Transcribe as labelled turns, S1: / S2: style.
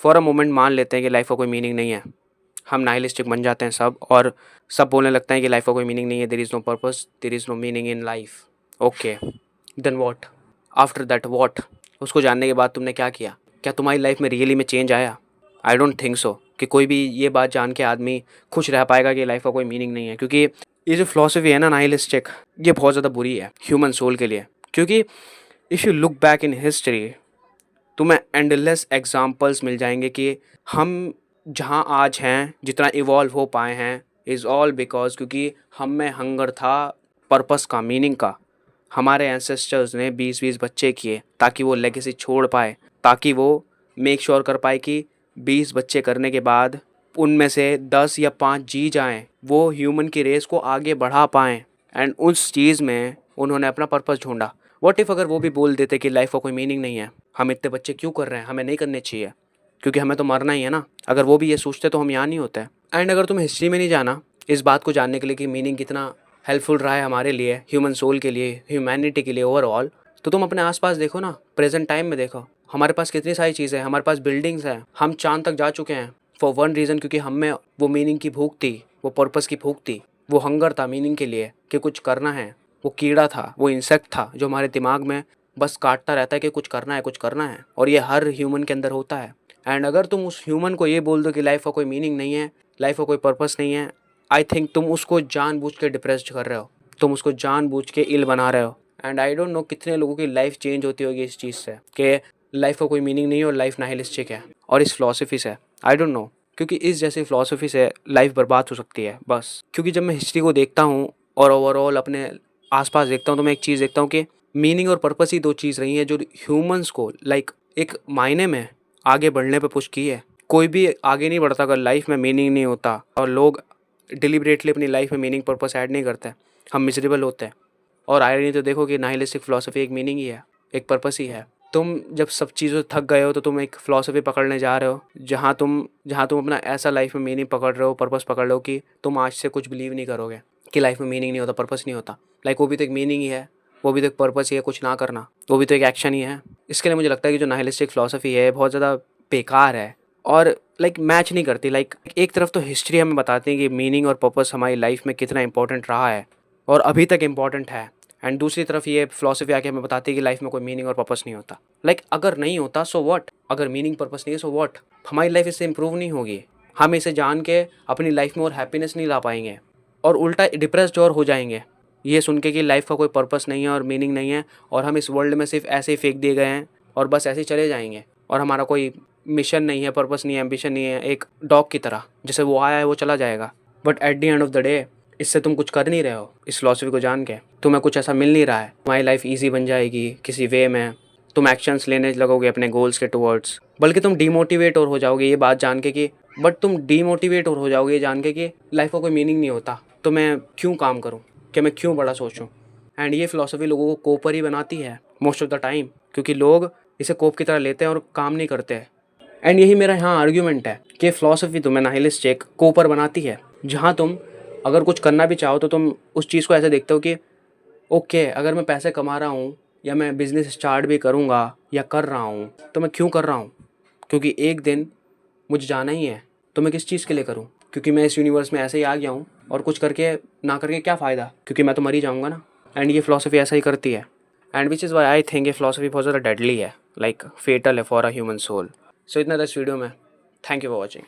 S1: For a moment मान लेते हैं कि लाइफ का कोई मीनिंग नहीं है, हम नाइलिस्टिक बन जाते हैं सब, और सब बोलने लगते हैं कि लाइफ का कोई मीनिंग नहीं है, there is no purpose, there is no meaning in life. Okay, then what? After that what? उसको जानने के बाद तुमने क्या किया? क्या तुम्हारी लाइफ में रियली में चेंज आया? आई डोंट थिंक सो कि कोई भी ये बात जान के आदमी खुश रह पाएगा कि लाइफ का कोई मीनिंग नहीं है। क्योंकि ये जो फिलॉसफी है ना नाइलिस्टिक, ये बहुत ज़्यादा बुरी है ह्यूमन सोल के लिए। क्योंकि if you look back in history, तुम्हें एंडलेस एग्जाम्पल्स मिल जाएंगे कि हम जहाँ आज हैं, जितना इवॉल्व हो पाए हैं, इज़ ऑल बिकॉज क्योंकि हम में हंगर था पर्पस का, मीनिंग का। हमारे एंसेस्टर्स ने 20-20 बच्चे किए ताकि वो लेगेसी छोड़ पाए, ताकि वो मेक श्योर कर पाए कि 20 बच्चे करने के बाद उनमें से 10 या 5 जी जाएं, वो ह्यूमन की रेस को आगे बढ़ा पाएँ। एंड उस चीज़ में उन्होंने अपना पर्पस ढूंढा। व्हाट इफ़ अगर वो भी बोल देते कि लाइफ का कोई मीनिंग नहीं है, हम इतने बच्चे क्यों कर रहे हैं, हमें नहीं करने चाहिए क्योंकि हमें तो मरना ही है ना। अगर वो भी ये सोचते तो हम यहाँ नहीं होते। एंड अगर तुम हिस्ट्री में नहीं जाना इस बात को जानने के लिए कि मीनिंग कितना हेल्पफुल रहा है हमारे लिए, ह्यूमन सोल के लिए, ह्यूमैनिटी के लिए ओवरऑल, तो तुम अपने आसपास देखो ना, प्रेजेंट टाइम में देखो, हमारे पास कितनी सारी चीज़ें हैं, हमारे पास बिल्डिंग्स हैं, हम चांद तक जा चुके हैं फॉर वन रीज़न, क्योंकि हम में वो मीनिंग की भूख थी, वो पर्पस की भूख थी, वो हंगर था मीनिंग के लिए कि कुछ करना है। वो कीड़ा था, वो इंसेक्ट था जो हमारे दिमाग में बस काटता रहता है कि कुछ करना है, कुछ करना है, और ये हर ह्यूमन के अंदर होता है। एंड अगर तुम उस ह्यूमन को ये बोल दो कि लाइफ का कोई मीनिंग नहीं है, लाइफ का कोई पर्पस नहीं है, आई थिंक तुम उसको जानबूझ के डिप्रेस्ड कर रहे हो, तुम उसको जानबूझ के इल बना रहे हो। एंड आई डोंट नो कितने लोगों की लाइफ चेंज होती होगी इस चीज़ से कि लाइफ का कोई मीनिंग नहीं है और लाइफ नाइलिस्टिक है, और इस फिलॉसफी से आई डोंट नो, क्योंकि इस जैसी फिलॉसफी से लाइफ बर्बाद हो सकती है बस। क्योंकि जब मैं हिस्ट्री को देखता हूँ और ओवरऑल अपने आसपास देखता हूँ तो मैं एक चीज़ देखता हूँ कि मीनिंग और पर्पस ही दो चीज़ रही हैं जो ह्यूमंस को लाइक एक मायने में आगे बढ़ने पे पुश की है। कोई भी आगे नहीं बढ़ता अगर लाइफ में मीनिंग नहीं होता, और लोग डिलिबरेटली अपनी लाइफ में मीनिंग पर्पस ऐड नहीं करते, हम मिजरेबल होते हैं। और आयरनी तो देखो कि नाइलिस्टिक फिलॉसफी एक मीनिंग ही है, एक पर्पस ही है। तुम जब सब चीज़ों से थक गए हो तो तुम एक फ़िलॉसफी पकड़ने जा रहे हो जहाँ तुम अपना ऐसा लाइफ में मीनिंग पकड़ रहे हो, पर्पस पकड़ रहे हो कि तुम आज से कुछ बिलीव नहीं करोगे कि लाइफ में मीनिंग नहीं होता, पर्पस नहीं होता। लाइक वो भी तो एक मीनिंग ही है, वो भी तो एक पर्पस ही है, कुछ ना करना, वो भी तो एक एक्शन ही है। इसके लिए मुझे लगता है कि जो नाइलिस्टिक फ़िलॉसफी है बहुत ज़्यादा बेकार है और लाइक मैच नहीं करती। लाइक एक तरफ तो हिस्ट्री हमें बताती है कि मीनिंग और पर्पस हमारी लाइफ में कितना इंपॉर्टेंट रहा है और अभी तक इम्पॉर्टेंट है, एंड दूसरी तरफ ये फिलॉसफी आके हमें बताती है कि लाइफ में कोई मीनिंग और पर्पस नहीं होता। लाइक अगर नहीं होता सो व्हाट, अगर मीनिंग पर्पस नहीं है सो व्हाट, हमारी लाइफ इससे इंप्रूव नहीं होगी, हम इसे जान के अपनी लाइफ में और हैप्पीनेस नहीं ला पाएंगे और उल्टा डिप्रेस्ड और हो जाएंगे ये सुन के कि लाइफ का कोई पर्पस नहीं है और मीनिंग नहीं है और हम इस वर्ल्ड में सिर्फ ऐसे ही फेंक दिए गए हैं और बस ऐसे ही चले जाएंगे और हमारा कोई मिशन नहीं है, पर्पस नहीं है, एम्बिशन नहीं है। एक डॉग की तरह जैसे वो आया है वो चला जाएगा, but at the end of the day इससे तुम कुछ कर नहीं रहे हो। इस फिलॉसफी को जान के तुम्हें कुछ ऐसा मिल नहीं रहा है, तुम्हारी लाइफ ईजी बन जाएगी किसी वे में, तुम एक्शंस लेने लगोगे अपने गोल्स के टुवर्ड्स, बल्कि तुम डीमोटिवेट और हो जाओगे ये बात जान के कि तुम डीमोटिवेट और हो जाओगे ये जान के कि लाइफ का कोई मीनिंग नहीं होता, तो मैं क्यों काम करूँ, कि मैं क्यों बड़ा सोचूं। एंड ये फिलॉसफी लोगों को कोपर ही बनाती है मोस्ट ऑफ द टाइम, क्योंकि लोग इसे कोप की तरह लेते हैं और काम नहीं करते हैं। एंड यही मेरा यहाँ आर्ग्यूमेंट है कि फ़िलॉसफी तुम्हें नाइलिस्टिक कोपर बनाती है, जहाँ तुम अगर कुछ करना भी चाहो तो तुम उस चीज़ को ऐसे देखते हो कि ओके अगर मैं पैसे कमा रहा हूँ या मैं बिज़नेस स्टार्ट भी करूँगा या कर रहा हूँ तो मैं क्यों कर रहा हूँ, क्योंकि एक दिन मुझे जाना ही है, तो मैं किस चीज़ के लिए करूँ, क्योंकि मैं इस यूनिवर्स में ऐसे ही आ गया हूँ और कुछ करके ना करके क्या फ़ायदा, क्योंकि मैं तो मर ही जाऊँगा ना। एंड ये फ़िलॉसफी ऐसा ही करती है, and which is why I think ये फ़िलॉसफी बहुत ज़्यादा डेडली है, लाइक फेटल है फॉर अ ह्यूमन सोल। सो इतना था इस वीडियो में, थैंक यू फॉर वॉचिंग।